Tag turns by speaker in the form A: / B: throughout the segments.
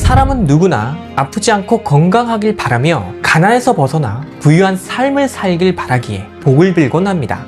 A: 사람은 누구나 아프지 않고 건강하길 바라며 가난에서 벗어나 부유한 삶을 살길 바라기에 복을 빌곤 합니다.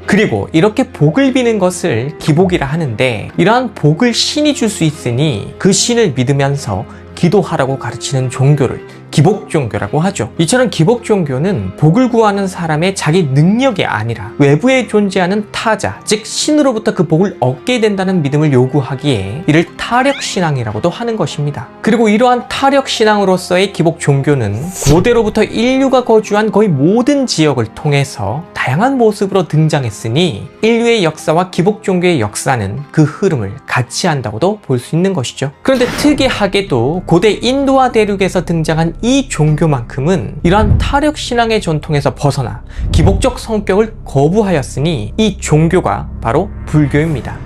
A: 그리고 이렇게 복을 비는 것을 기복이라 하는데, 이러한 복을 신이 줄 수 있으니 그 신을 믿으면서 기도하라고 가르치는 종교를 기복 종교라고 하죠. 이처럼 기복 종교는 복을 구하는 사람의 자기 능력이 아니라 외부에 존재하는 타자, 즉 신으로부터 그 복을 얻게 된다는 믿음을 요구하기에 이를 타력신앙이라고도 하는 것입니다. 그리고 이러한 타력신앙으로서의 기복 종교는 고대로부터 인류가 거주한 거의 모든 지역을 통해서 다양한 모습으로 등장했으니 인류의 역사와 기복 종교의 역사는 그 흐름을 같이 한다고도 볼 수 있는 것이죠. 그런데 특이하게도 고대 인도와 대륙에서 등장한 이 종교만큼은 이러한 타력신앙의 전통에서 벗어나 기복적 성격을 거부하였으니 이 종교가 바로 불교입니다.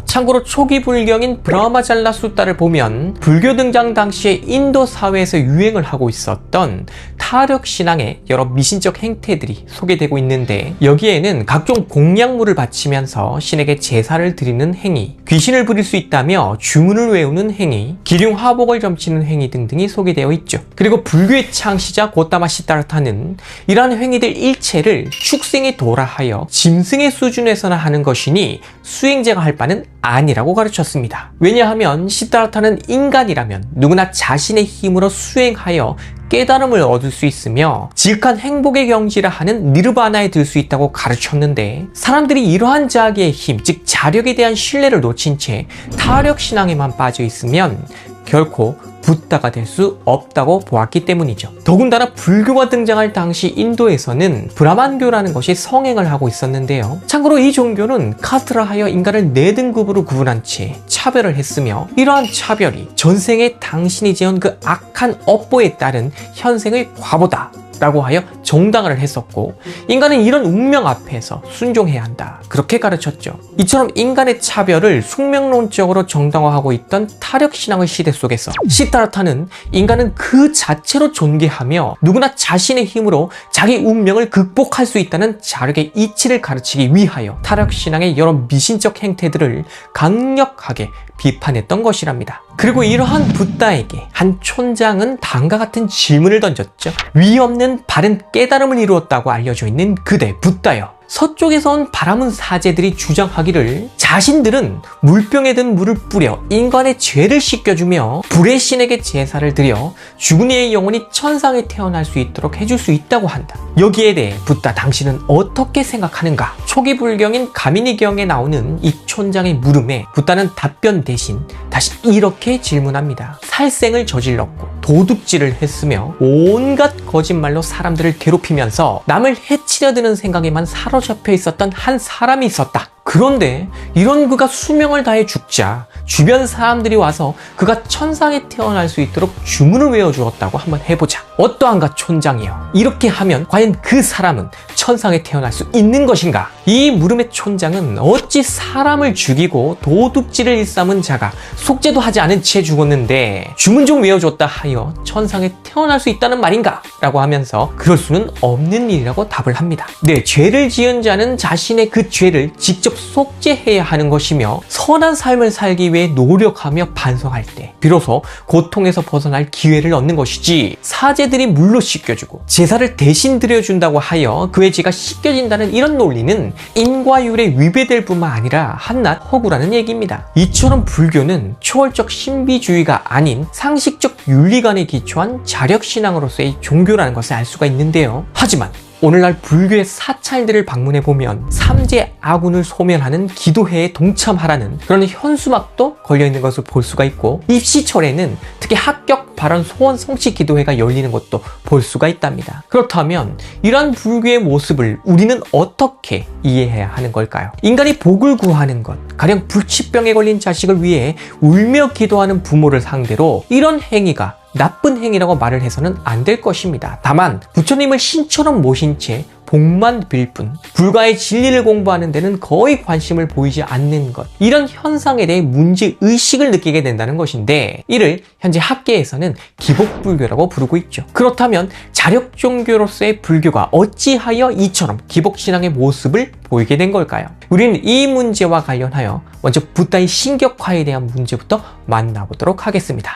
A: 참고로 초기 불경인 브라마잘라 수타를 보면 불교 등장 당시에 인도 사회에서 유행을 하고 있었던 타력신앙의 여러 미신적 행태들이 소개되고 있는데, 여기에는 각종 공약물을 바치면서 신에게 제사를 드리는 행위, 귀신을 부릴 수 있다며 주문을 외우는 행위, 기륭화복을 점치는 행위 등등이 소개되어 있죠. 그리고 불교의 창시자 고타마 시다르타는 이러한 행위들 일체를 축생에 도라하여 짐승의 수준에서나 하는 것이니 수행자가 할 바는 아니라고 가르쳤습니다. 왜냐하면 시다르타는 인간이라면 누구나 자신의 힘으로 수행하여 깨달음을 얻을 수 있으며 지극한 행복의 경지라 하는 니르바나에 들 수 있다고 가르쳤는데, 사람들이 이러한 자기의 힘, 즉 자력에 대한 신뢰를 놓친 채 타력신앙에만 빠져 있으면 결코 붓다가 될 수 없다고 보았기 때문이죠. 더군다나 불교가 등장할 당시 인도에서는 브라만교라는 것이 성행을 하고 있었는데요. 참고로 이 종교는 카스트라 하여 인간을 4등급으로 구분한 채 차별을 했으며, 이러한 차별이 전생에 당신이 지은 그 악한 업보에 따른 현생의 과보다 라고 하여 정당화를 했었고, 인간은 이런 운명 앞에서 순종해야 한다, 그렇게 가르쳤죠. 이처럼 인간의 차별을 숙명론적으로 정당화하고 있던 타력신앙의 시대 속에서 시다르타는 인간은 그 자체로 존귀하며 누구나 자신의 힘으로 자기 운명을 극복할 수 있다는 자력의 이치를 가르치기 위하여 타력신앙의 여러 미신적 행태들을 강력하게 비판했던 것이랍니다. 그리고 이러한 붓다에게 한 촌장은 다음과 같은 질문을 던졌죠. 위 없는 바른 깨달음을 이루었다고 알려져 있는 그대 붓다여, 서쪽에서 온 바라문 사제들이 주장하기를 자신들은 물병에 든 물을 뿌려 인간의 죄를 씻겨주며 불의 신에게 제사를 드려 죽은 이의 영혼이 천상에 태어날 수 있도록 해줄 수 있다고 한다. 여기에 대해 붓다 당신은 어떻게 생각하는가? 초기 불경인 가미니경에 나오는 이 촌장의 물음에 붓다는 답변 대신 다시 이렇게 질문합니다. 살생을 저질렀고 도둑질을 했으며 온갖 거짓말로 사람들을 괴롭히면서 남을 해치려 드는 생각에만 사로잡혀 있었던 한 사람이 있었다. 그런데 이런 그가 수명을 다해 죽자 주변 사람들이 와서 그가 천상에 태어날 수 있도록 주문을 외워주었다고 한번 해보자. 어떠한가 촌장이여? 이렇게 하면 과연 그 사람은 천상에 태어날 수 있는 것인가? 이 물음의 촌장은 어찌 사람을 죽이고 도둑질을 일삼은 자가 속죄도 하지 않은 채 죽었는데 주문 좀 외워줬다 하여 천상에 태어날 수 있다는 말인가? 라고 하면서 그럴 수는 없는 일이라고 답을 합니다. 네, 죄를 지은 자는 자신의 그 죄를 직접 속죄해야 하는 것이며 선한 삶을 살기 위해 노력하며 반성할 때 비로소 고통에서 벗어날 기회를 얻는 것이지, 사제들이 물로 씻겨주고 제사를 대신 드려준다고 하여 그의 죄가 씻겨진다는 이런 논리는 인과율에 위배될 뿐만 아니라 한낱 허구라는 얘기입니다. 이처럼 불교는 초월적 신비주의가 아닌 상식적 윤리관에 기초한 자력신앙으로서의 종교라는 것을 알 수가 있는데요. 하지만 오늘날 불교의 사찰들을 방문해보면 삼재 아군을 소멸하는 기도회에 동참하라는 그런 현수막도 걸려있는 것을 볼 수가 있고, 입시철에는 특히 합격 발언 소원 성취 기도회가 열리는 것도 볼 수가 있답니다. 그렇다면 이러한 불교의 모습을 우리는 어떻게 이해해야 하는 걸까요? 인간이 복을 구하는 것, 가령 불치병에 걸린 자식을 위해 울며 기도하는 부모를 상대로 이런 행위가 나쁜 행위라고 말을 해서는 안 될 것입니다. 다만 부처님을 신처럼 모신 채 복만 빌 뿐 불가의 진리를 공부하는 데는 거의 관심을 보이지 않는 것, 이런 현상에 대해 문제의식을 느끼게 된다는 것인데, 이를 현재 학계에서는 기복불교라고 부르고 있죠. 그렇다면 자력종교로서의 불교가 어찌하여 이처럼 기복신앙의 모습을 보이게 된 걸까요? 우리는 이 문제와 관련하여 먼저 붓다의 신격화에 대한 문제부터 만나보도록 하겠습니다.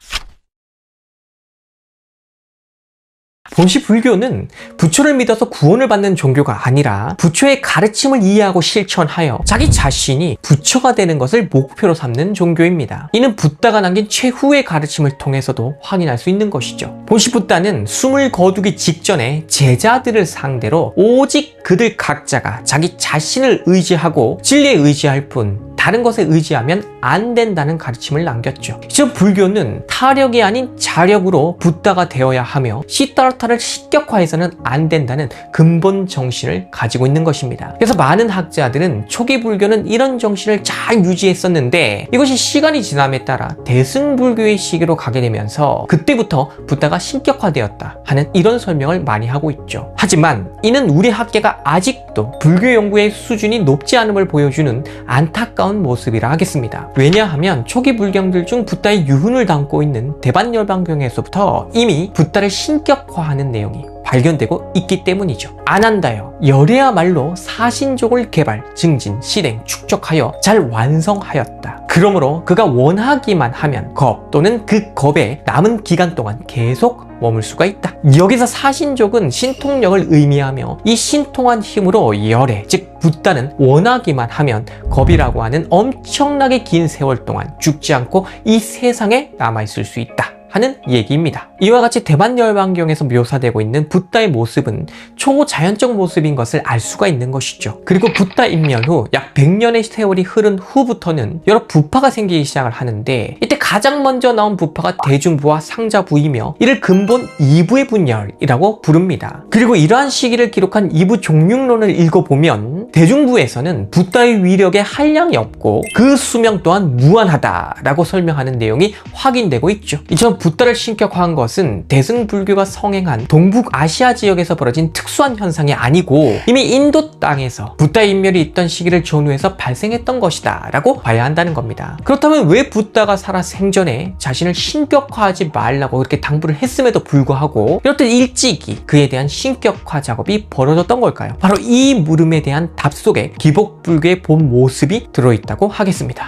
A: 본시 불교는 부처를 믿어서 구원을 받는 종교가 아니라 부처의 가르침을 이해하고 실천하여 자기 자신이 부처가 되는 것을 목표로 삼는 종교입니다. 이는 붓다가 남긴 최후의 가르침을 통해서도 확인할 수 있는 것이죠. 본시 붓다는 숨을 거두기 직전에 제자들을 상대로 오직 그들 각자가 자기 자신을 의지하고 진리에 의지할 뿐 다른 것에 의지하면 안 된다는 가르침을 남겼죠. 즉 불교는 타력이 아닌 자력으로 붓다가 되어야 하며 시다르타를 신격화해서는 안 된다는 근본 정신을 가지고 있는 것입니다. 그래서 많은 학자들은 초기 불교는 이런 정신을 잘 유지했었는데 이것이 시간이 지남에 따라 대승불교의 시기로 가게 되면서 그때부터 붓다가 신격화되었다 하는 이런 설명을 많이 하고 있죠. 하지만 이는 우리 학계가 아직도 불교 연구의 수준이 높지 않음을 보여주는 안타까운 모습이라 하겠습니다. 왜냐하면 초기 불경들 중 붓다의 유훈을 담고 있는 대반열반경에서부터 이미 붓다를 신격화하는 내용이 발견되고 있기 때문이죠. 안한다요. 열애야말로 사신족을 개발, 증진, 실행, 축적하여 잘 완성하였다. 그러므로 그가 원하기만 하면 겁 또는 그 겁에 남은 기간 동안 계속 머물 수가 있다. 여기서 사신족은 신통력을 의미하며 이 신통한 힘으로 열애, 즉 붓다는 원하기만 하면 겁이라고 하는 엄청나게 긴 세월 동안 죽지 않고 이 세상에 남아있을 수 있다 하는 얘기입니다. 이와 같이 대반열반경에서 묘사되고 있는 붓다의 모습은 초자연적 모습인 것을 알 수가 있는 것이죠. 그리고 붓다 인멸 후 약 100년의 세월이 흐른 후부터는 여러 부파가 생기기 시작을 하는데 이때 가장 먼저 나온 부파가 대중부와 상자부이며 이를 근본 이부의 분열이라고 부릅니다. 그리고 이러한 시기를 기록한 이부 종육론을 읽어보면 대중부에서는 붓다의 위력에 한량이 없고 그 수명 또한 무한하다라고 설명하는 내용이 확인되고 있죠. 이처럼 붓다를 신격화한 것은 대승불교가 성행한 동북아시아 지역에서 벌어진 특수한 현상이 아니고 이미 인도 땅에서 붓다의 인멸이 있던 시기를 전후해서 발생했던 것이다 라고 봐야 한다는 겁니다. 그렇다면 왜 붓다가 살아 생전에 자신을 신격화하지 말라고 그렇게 당부를 했음에도 불구하고 이렇듯 일찍이 그에 대한 신격화 작업이 벌어졌던 걸까요? 바로 이 물음에 대한 답 속에 기복불교의 본 모습이 들어있다고 하겠습니다.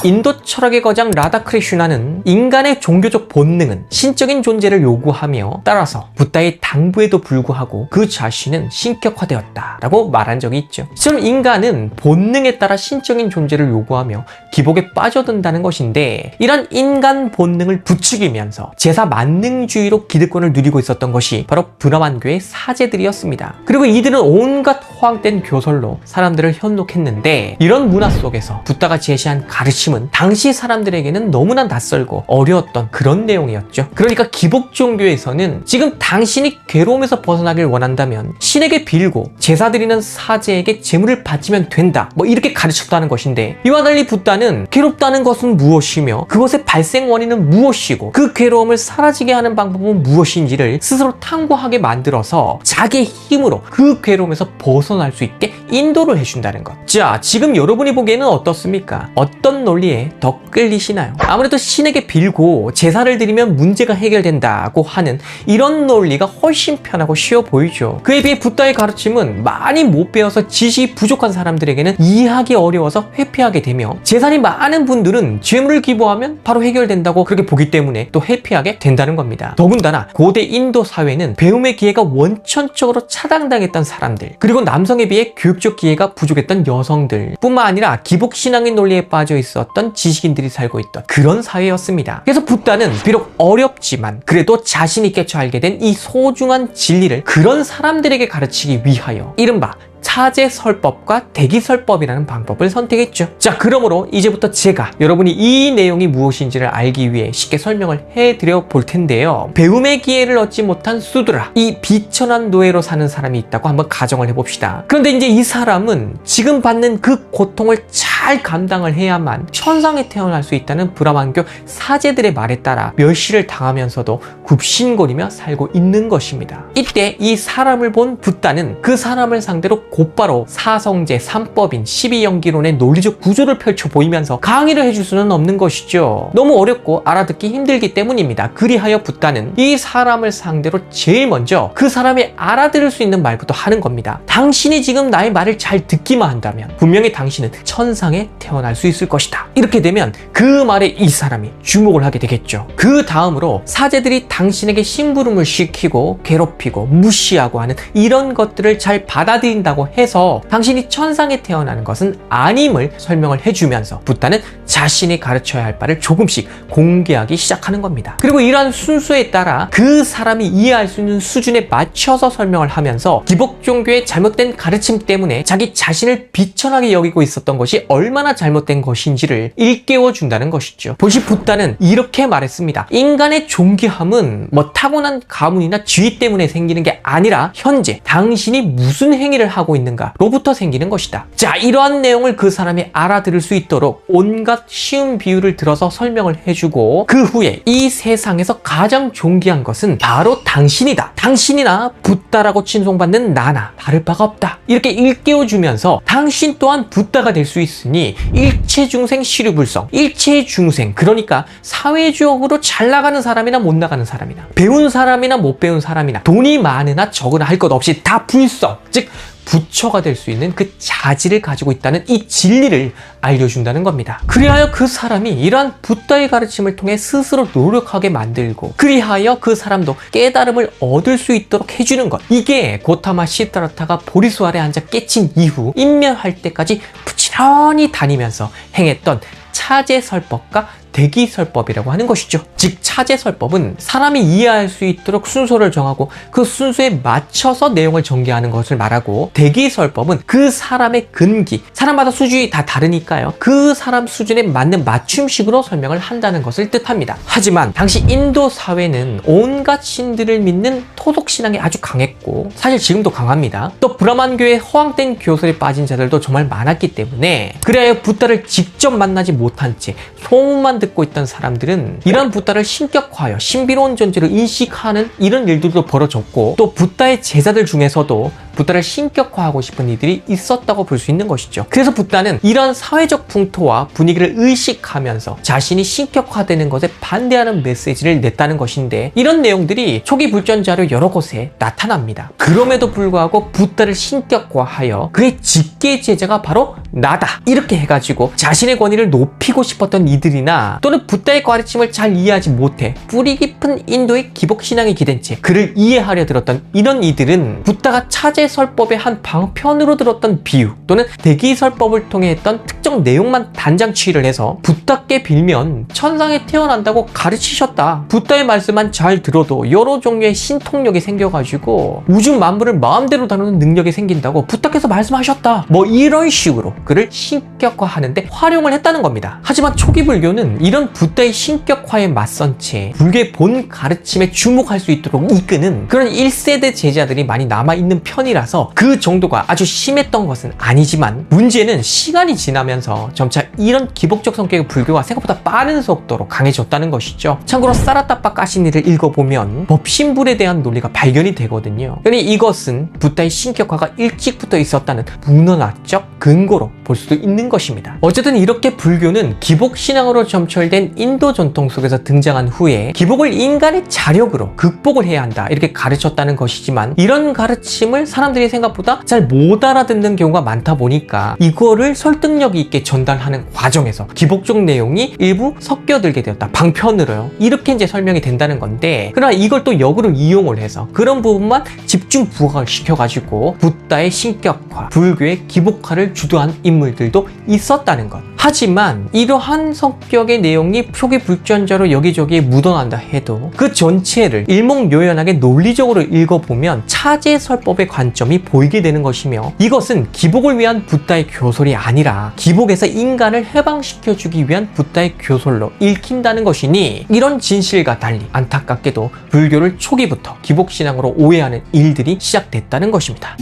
A: 인도 철학의 거장 라다크리슈나는 인간의 종교적 본능은 신적인 존재를 요구하며 따라서 붓다의 당부에도 불구하고 그 자신은 신격화되었다라고 말한 적이 있죠. 지금 인간은 본능에 따라 신적인 존재를 요구하며 기복에 빠져든다는 것인데 이런 인간 본능을 부추기면서 제사 만능주의로 기득권을 누리고 있었던 것이 바로 브라만교의 사제들이었습니다. 그리고 이들은 온갖 호황된 교설로 사람들을 현혹했는데 이런 문화 속에서 붓다가 제시한 가르침 당시 사람들에게는 너무나 낯설고 어려웠던 그런 내용이었죠. 그러니까 기복 종교에서는 지금 당신이 괴로움에서 벗어나길 원한다면 신에게 빌고 제사 드리는 사제에게 재물을 바치면 된다 이렇게 가르쳤다는 것인데 이와 달리 붓다는 괴롭다는 것은 무엇이며 그것의 발생 원인은 무엇이고 그 괴로움을 사라지게 하는 방법은 무엇인지를 스스로 탐구하게 만들어서 자기의 힘으로 그 괴로움에서 벗어날 수 있게 인도를 해준다는 것. 자, 지금 여러분이 보기에는 어떻습니까? 어떤 논리에 더 끌리시나요? 아무래도 신에게 빌고 제사를 드리면 문제가 해결된다고 하는 이런 논리가 훨씬 편하고 쉬워 보이죠. 그에 비해 붓다의 가르침은 많이 못 배워서 지식이 부족한 사람들에게는 이해하기 어려워서 회피하게 되며 재산이 많은 분들은 죄물을 기부하면 바로 해결된다고 그렇게 보기 때문에 또 회피하게 된다는 겁니다. 더군다나 고대 인도 사회는 배움의 기회가 원천적으로 차단당했던 사람들 그리고 남성에 비해 교육적 기회가 부족했던 여성들 뿐만 아니라 기복신앙의 논리에 빠져 있었던 지식인들이 살고 있던 그런 사회였습니다. 그래서 붓다는 비록 어렵지만 그래도 자신 있게 알게 된 이 소중한 진리를 그런 사람들에게 가르치기 위하여 이른바 차제설법과 대기설법이라는 방법을 선택했죠. 자, 그러므로 이제부터 제가 여러분이 이 내용이 무엇인지를 알기 위해 쉽게 설명을 해드려 볼 텐데요. 배움의 기회를 얻지 못한 수드라, 이 비천한 노예로 사는 사람이 있다고 한번 가정을 해봅시다. 그런데 이제 이 사람은 지금 받는 그 고통을 잘 감당을 해야만 천상에 태어날 수 있다는 브라만교 사제들의 말에 따라 멸시를 당하면서도 굽신거리며 살고 있는 것입니다. 이때 이 사람을 본 붓다는 그 사람을 상대로 곧바로 사성제 3법인 12연기론의 논리적 구조를 펼쳐 보이면서 강의를 해줄 수는 없는 것이죠. 너무 어렵고 알아듣기 힘들기 때문입니다. 그리하여 붓다는 이 사람을 상대로 제일 먼저 그 사람이 알아들을 수 있는 말부터 하는 겁니다. 당신이 지금 나의 말을 잘 듣기만 한다면 분명히 당신은 천상에 태어날 수 있을 것이다. 이렇게 되면 그 말에 이 사람이 주목을 하게 되겠죠. 그 다음으로 사제들이 당신에게 심부름을 시키고 괴롭히고 무시하고 하는 이런 것들을 잘 받아들인다고 해서 당신이 천상에 태어나는 것은 아님을 설명을 해주면서 붓다는 자신이 가르쳐야 할 바를 조금씩 공개하기 시작하는 겁니다. 그리고 이러한 순서에 따라 그 사람이 이해할 수 있는 수준에 맞춰서 설명을 하면서 기복 종교의 잘못된 가르침 때문에 자기 자신을 비천하게 여기고 있었던 것이 얼마나 잘못된 것인지를 일깨워 준다는 것이죠. 보시 붓다는 이렇게 말했습니다. 인간의 존귀함은 타고난 가문이나 지위 때문에 생기는 게 아니라 현재 당신이 무슨 행위를 하고 있는가로부터 생기는 것이다. 자, 이러한 내용을 그 사람이 알아들을 수 있도록 온갖 쉬운 비유를 들어서 설명을 해주고 그 후에 이 세상에서 가장 존귀한 것은 바로 당신이다. 당신이나 붓다라고 칭송받는 나나 다를 바가 없다. 이렇게 일깨워주면서 당신 또한 붓다가 될 수 있으니 일체중생 시류불성, 일체중생, 그러니까 사회적으로 잘 나가는 사람이나 못 나가는 사람이나 배운 사람이나 못 배운 사람이나 돈이 많으나 적으나 할 것 없이 다 불성, 즉 부처가 될 수 있는 그 자질을 가지고 있다는 이 진리를 알려준다는 겁니다. 그리하여 그 사람이 이러한 붓다의 가르침을 통해 스스로 노력하게 만들고 그리하여 그 사람도 깨달음을 얻을 수 있도록 해주는 것, 이게 고타마 시타르타가 보리수 아래 앉아 깨친 이후 인멸할 때까지 부지런히 다니면서 행했던 차제설법과 대기설법이라고 하는 것이죠. 즉 차제설법은 사람이 이해할 수 있도록 순서를 정하고 그 순서에 맞춰서 내용을 전개하는 것을 말하고, 대기설법은 그 사람의 근기, 사람마다 수준이 다 다르니까요, 그 사람 수준에 맞는 맞춤식으로 설명을 한다는 것을 뜻합니다. 하지만 당시 인도 사회는 온갖 신들을 믿는 토속신앙이 아주 강했고 사실 지금도 강합니다. 또 브라만교의 허황된 교설에 빠진 자들도 정말 많았기 때문에 그래야 붓다를 직접 만나지 못한 채 소문만 듣고 있던 사람들은 이러한 붓다를 신격화하여 신비로운 존재를 인식하는 이런 일들도 벌어졌고, 또 붓다의 제자들 중에서도 붓다를 신격화하고 싶은 이들이 있었다고 볼 수 있는 것이죠. 그래서 붓다는 이런 사회적 풍토와 분위기를 의식하면서 자신이 신격화되는 것에 반대하는 메시지를 냈다는 것인데, 이런 내용들이 초기 불전자료 여러 곳에 나타납니다. 그럼에도 불구하고 붓다를 신격화하여 그의 직계 제자가 바로 나다, 이렇게 해가지고 자신의 권위를 높이고 싶었던 이들이나, 또는 붓다의 가르침을 잘 이해하지 못해 뿌리 깊은 인도의 기복신앙에 기댄 채 그를 이해하려 들었던 이런 이들은 붓다가 차제설법의 한 방편으로 들었던 비유 또는 대기설법을 통해 했던 특정 내용만 단장치를 해서 붓다께 빌면 천상에 태어난다고 가르치셨다, 붓다의 말씀만 잘 들어도 여러 종류의 신통력이 생겨가지고 우주 만물을 마음대로 다루는 능력이 생긴다고 붓다께서 말씀하셨다, 이런 식으로 그를 신격화하는데 활용을 했다는 겁니다. 하지만 초기 불교는 이런 붓다의 신격화에 맞선 채 불교의 본 가르침에 주목할 수 있도록 이끄는 그런 1세대 제자들이 많이 남아있는 편이라서 그 정도가 아주 심했던 것은 아니지만, 문제는 시간이 지나면서 점차 이런 기복적 성격의 불교가 생각보다 빠른 속도로 강해졌다는 것이죠. 참고로 사라타파 까시니를 읽어보면 법신불에 대한 논리가 발견이 되거든요. 그러니 이것은 붓다의 신격화가 일찍부터 있었다는 문헌학적 근거로 볼 수도 있는 것입니다. 어쨌든 이렇게 불교는 기복신앙으로 점철된 인도 전통 속에서 등장한 후에 기복을 인간의 자력으로 극복을 해야 한다, 이렇게 가르쳤다는 것이지만, 이런 가르침을 사람들이 생각보다 잘 못 알아듣는 경우가 많다 보니까 이거를 설득력 있게 전달하는 과정에서 기복적 내용이 일부 섞여들게 되었다, 방편으로요, 이렇게 이제 설명이 된다는 건데, 그러나 이걸 또 역으로 이용을 해서 그런 부분만 집중 부각을 시켜가지고 붓다의 신격화, 불교의 기복화를 주도한 인물들도 있었다는 것. 하지만 이러한 성격의 내용이 초기 불전자로 여기저기에 묻어난다 해도 그 전체를 일목요연하게 논리적으로 읽어보면 차제설법의 관점이 보이게 되는 것이며, 이것은 기복을 위한 붓다의 교솔이 아니라 기복에서 인간을 해방시켜주기 위한 붓다의 교솔로 읽힌다는 것이니, 이런 진실과 달리 안타깝게도 불교를 초기부터 기복신앙으로 오해하는 일들이 시작됐다는 것입니다.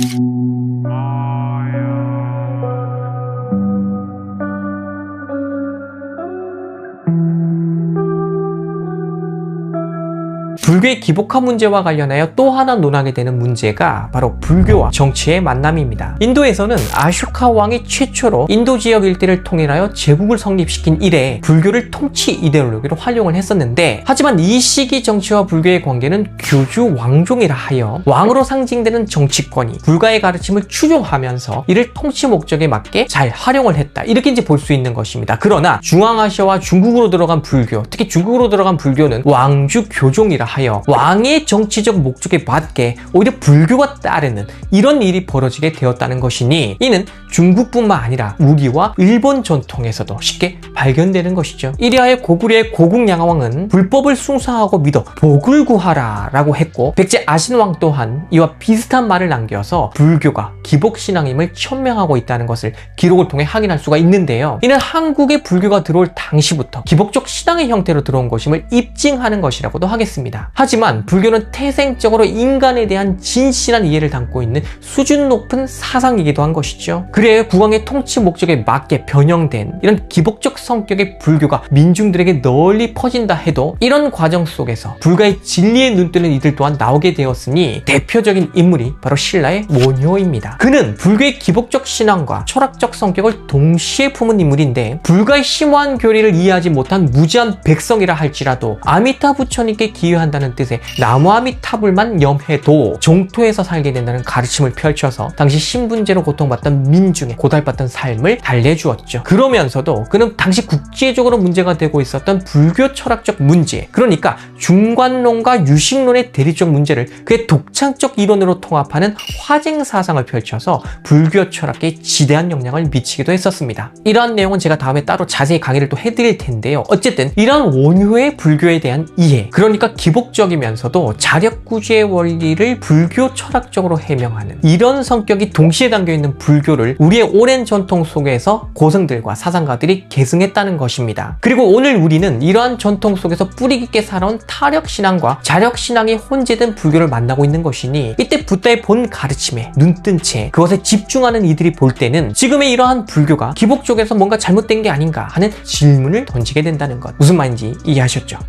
A: 불교의 기복화 문제와 관련하여 또 하나 논하게 되는 문제가 바로 불교와 정치의 만남입니다. 인도에서는 아쇼카 왕이 최초로 인도 지역 일대를 통일하여 제국을 성립시킨 이래 불교를 통치 이데올로기로 활용을 했었는데, 하지만 이 시기 정치와 불교의 관계는 교주 왕종이라 하여 왕으로 상징되는 정치권이 불가의 가르침을 추종하면서 이를 통치 목적에 맞게 잘 활용을 했다, 이렇게 이제 볼 수 있는 것입니다. 그러나 중앙아시아와 중국으로 들어간 불교, 특히 중국으로 들어간 불교는 왕주 교종이라 하여 왕의 정치적 목적에 맞게 오히려 불교가 따르는 이런 일이 벌어지게 되었다는 것이니, 이는 중국뿐만 아니라 우리와 일본 전통에서도 쉽게 발견되는 것이죠. 이리하여 고구려의 고국양왕은 불법을 숭상하고 믿어 복을 구하라 라고 했고, 백제 아신왕 또한 이와 비슷한 말을 남겨서 불교가 기복신앙임을 천명하고 있다는 것을 기록을 통해 확인할 수가 있는데요. 이는 한국에 불교가 들어올 당시부터 기복적 신앙의 형태로 들어온 것임을 입증하는 것이라고도 하겠습니다. 하지만 불교는 태생적으로 인간에 대한 진실한 이해를 담고 있는 수준 높은 사상이기도 한 것이죠. 그래야 국왕의 통치 목적에 맞게 변형된 이런 기복적 성격의 불교가 민중들에게 널리 퍼진다 해도, 이런 과정 속에서 불가의 진리에 눈뜨는 이들 또한 나오게 되었으니 대표적인 인물이 바로 신라의 원효입니다. 그는 불교의 기복적 신앙과 철학적 성격을 동시에 품은 인물인데, 불가의 심오한 교리를 이해하지 못한 무지한 백성이라 할지라도 아미타 부처님께 기여한다는 뜻의 나무아미타불만 염해도 종토에서 살게 된다는 가르침을 펼쳐서 당시 신분제로 고통받던 민중의 고달팠던 삶을 달래주었죠. 그러면서도 그는 당시 국제적으로 문제가 되고 있었던 불교 철학적 문제, 그러니까 중관론과 유식론의 대리적 문제를 그의 독창적 이론으로 통합하는 화쟁 사상을 펼쳐서 불교 철학에 지대한 영향을 미치기도 했었습니다. 이러한 내용은 제가 다음에 따로 자세히 강의를 또 해드릴 텐데요. 어쨌든 이러한 원효의 불교에 대한 이해, 그러니까 기복적이면서도 자력구주의 원리를 불교 철학적으로 해명하는 이런 성격이 동시에 담겨있는 불교를 우리의 오랜 전통 속에서 고승들과 사상가들이 계승했다는 것입니다. 그리고 오늘 우리는 이러한 전통 속에서 뿌리 깊게 살아온 타력신앙과 자력신앙이 혼재된 불교를 만나고 있는 것이니, 이때 붓다의 본 가르침에 눈뜬 채 그것에 집중하는 이들이 볼 때는 지금의 이러한 불교가 기복 쪽에서 뭔가 잘못된 게 아닌가 하는 질문을 던지게 된다는 것, 무슨 말인지 이해하셨죠?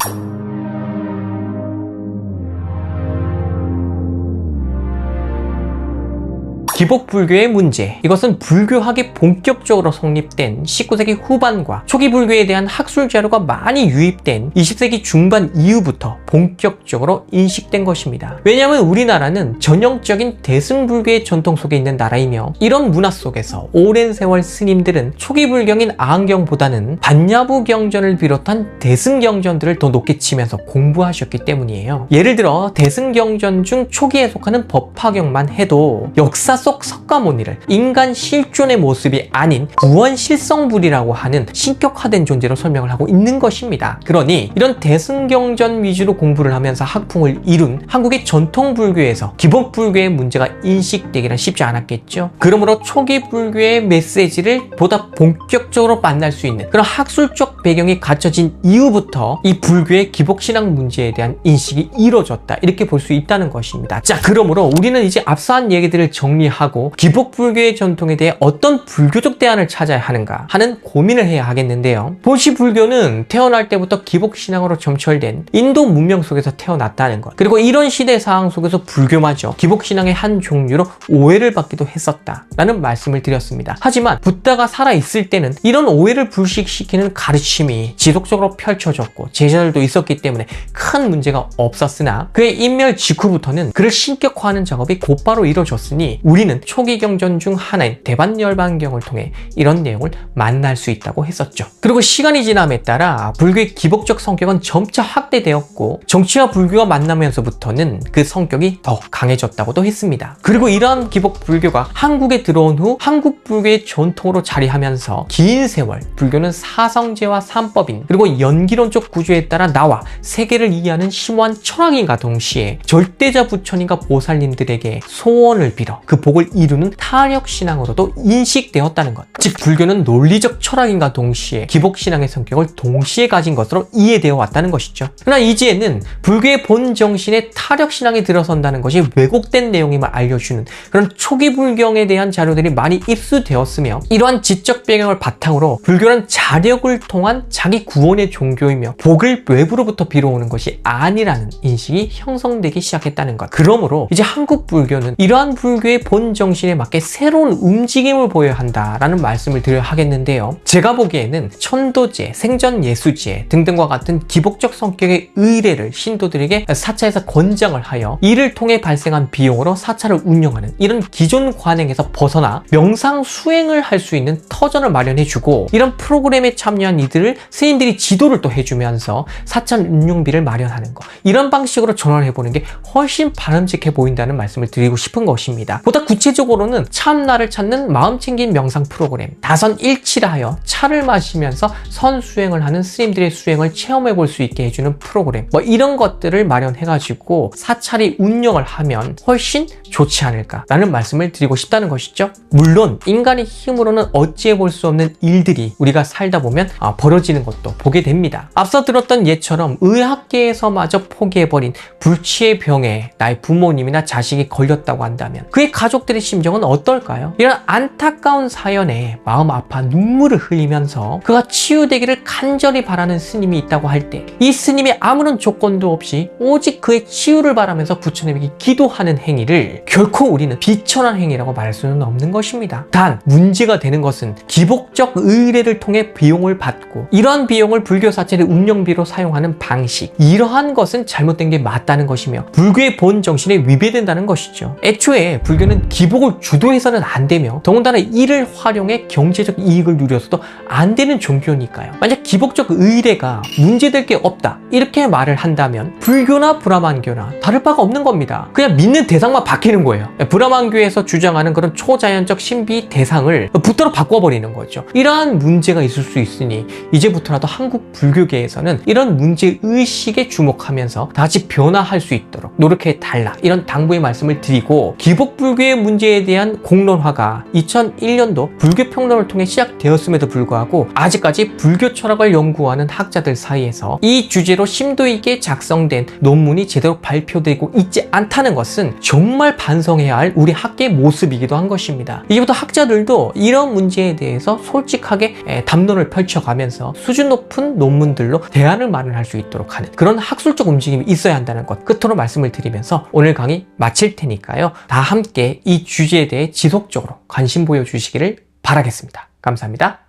A: 기복불교의 문제, 이것은 불교학이 본격적으로 성립된 19세기 후반과 초기 불교에 대한 학술 자료가 많이 유입된 20세기 중반 이후부터 본격적으로 인식된 것입니다. 왜냐하면 우리나라는 전형적인 대승불교의 전통 속에 있는 나라이며, 이런 문화 속에서 오랜 세월 스님들은 초기 불경인 아항경보다는 반야부 경전을 비롯한 대승경전들을 더 높게 치면서 공부하셨기 때문이에요. 예를 들어 대승경전 중 초기에 속하는 법화경만 해도 역사 속 석가모니를 인간 실존의 모습이 아닌 구원실성불이라고 하는 신격화된 존재로 설명을 하고 있는 것입니다. 그러니 이런 대승경전 위주로 공부를 하면서 학풍을 이룬 한국의 전통 불교에서 기복 불교의 문제가 인식되기는 쉽지 않았겠죠. 그러므로 초기 불교의 메시지를 보다 본격적으로 만날 수 있는 그런 학술적 배경이 갖춰진 이후부터 이 불교의 기복신앙 문제에 대한 인식이 이루어졌다, 이렇게 볼 수 있다는 것입니다. 자, 그러므로 우리는 이제 앞서한 얘기들을 정리하고 기복불교의 전통에 대해 어떤 불교적 대안을 찾아야 하는가 하는 고민을 해야 하겠는데요. 본시 불교는 태어날 때부터 기복신앙으로 점철된 인도 문명 속에서 태어났다는 것, 그리고 이런 시대 상황 속에서 불교마저 기복신앙의 한 종류로 오해를 받기도 했었다라는 말씀을 드렸습니다. 하지만 붓다가 살아있을 때는 이런 오해를 불식시키는 가르침이 지속적으로 펼쳐졌고 제자들도 있었기 때문에 큰 문제가 없었으나, 그의 인멸 직후부터는 그를 신격화하는 작업이 곧바로 이루어졌으니 우리는 초기 경전 중 하나인 대반열반경을 통해 이런 내용을 만날 수 있다고 했었죠. 그리고 시간이 지남에 따라 불교의 기복적 성격은 점차 확대되었고, 정치와 불교가 만나면서부터는 그 성격이 더 강해졌다고도 했습니다. 그리고 이러한 기복 불교가 한국에 들어온 후 한국 불교의 전통으로 자리하면서 긴 세월 불교는 사성제와 삼법인 그리고 연기론적 구조에 따라 나와 세계를 이해하는 심오한 철학인과 동시에 절대자 부처님과 보살님들에게 소원을 빌어 그 기복을 이루는 타력신앙으로도 인식되었다는 것. 즉 불교는 논리적 철학인과 동시에 기복신앙의 성격을 동시에 가진 것으로 이해되어 왔다는 것이죠. 그러나 이제는 불교의 본 정신에 타력신앙이 들어선다는 것이 왜곡된 내용임을 알려주는 그런 초기 불경에 대한 자료들이 많이 입수되었으며, 이러한 지적 배경을 바탕으로 불교는 자력을 통한 자기 구원의 종교이며 복을 외부로부터 빌어오는 것이 아니라는 인식이 형성되기 시작했다는 것. 그러므로 이제 한국 불교는 이러한 불교의 본 정신에 맞게 새로운 움직임을 보여야 한다라는 말씀을 드려야 하겠는데요. 제가 보기에는 천도제, 생전예수제 등등과 같은 기복적 성격의 의례를 신도들에게 사차에서 권장을 하여 이를 통해 발생한 비용으로 사차를 운영하는 이런 기존 관행에서 벗어나 명상 수행을 할 수 있는 터전을 마련해주고, 이런 프로그램에 참여한 이들을 스님들이 지도를 또 해주면서 사차 운용비를 마련하는 것, 이런 방식으로 전환을 해보는 게 훨씬 바람직해 보인다는 말씀을 드리고 싶은 것입니다. 보다 구체적으로는 참나를 찾는 마음챙긴 명상 프로그램, 다선일치라 하여 차를 마시면서 선수행을 하는 스님들의 수행을 체험해 볼 수 있게 해주는 프로그램, 이런 것들을 마련해가지고 사찰이 운영을 하면 훨씬 좋지 않을까라는 말씀을 드리고 싶다는 것이죠. 물론 인간의 힘으로는 어찌해 볼 수 없는 일들이 우리가 살다 보면 벌어지는 것도 보게 됩니다. 앞서 들었던 예처럼 의학계에서마저 포기해버린 불치의 병에 나의 부모님이나 자식이 걸렸다고 한다면 그의 가족들의 심정은 어떨까요? 이런 안타까운 사연에 마음 아파 눈물을 흘리면서 그가 치유되기를 간절히 바라는 스님이 있다고 할 때, 이 스님이 아무런 조건도 없이 오직 그의 치유를 바라면서 부처님에게 기도하는 행위를 결코 우리는 비천한 행위라고 말할 수는 없는 것입니다. 단 문제가 되는 것은 기복적 의례를 통해 비용을 받고 이러한 비용을 불교 사찰의 운영비로 사용하는 방식, 이러한 것은 잘못된 게 맞다는 것이며 불교의 본 정신에 위배된다는 것이죠. 애초에 불교는 기복을 주도해서는 안 되며 더군다나 이를 활용해 경제적 이익을 누려서도 안 되는 종교니까요. 만약 기복적 의례가 문제될 게 없다 이렇게 말을 한다면 불교나 브라만교나 다를 바가 없는 겁니다. 그냥 믿는 대상만 바뀌는 거예요. 브라만교에서 주장하는 그런 초자연적 신비 대상을 붓도로 바꿔버리는 거죠. 이러한 문제가 있을 수 있으니 이제부터라도 한국 불교계에서는 이런 문제의식에 주목하면서 다시 변화할 수 있도록 노력해 달라, 이런 당부의 말씀을 드리고, 기복불교의 문제에 대한 공론화가 2001년도 불교평론을 통해 시작되었음에도 불구하고 아직까지 불교 철학을 연구하는 학자들 사이에서 이 주제로 심도 있게 작성된 논문이 제대로 발표되고 있지 않다는 것은 정말 반성해야 할 우리 학계의 모습이기도 한 것입니다. 이제부터 학자들도 이런 문제에 대해서 솔직하게 담론을 펼쳐가면서 수준 높은 논문들로 대안을 마련할 수 있도록 하는 그런 학술적 움직임이 있어야 한다는 것 끝으로 말씀을 드리면서 오늘 강의 마칠 테니까요. 다 함께 이 주제에 대해 지속적으로 관심 보여주시기를 바라겠습니다. 감사합니다.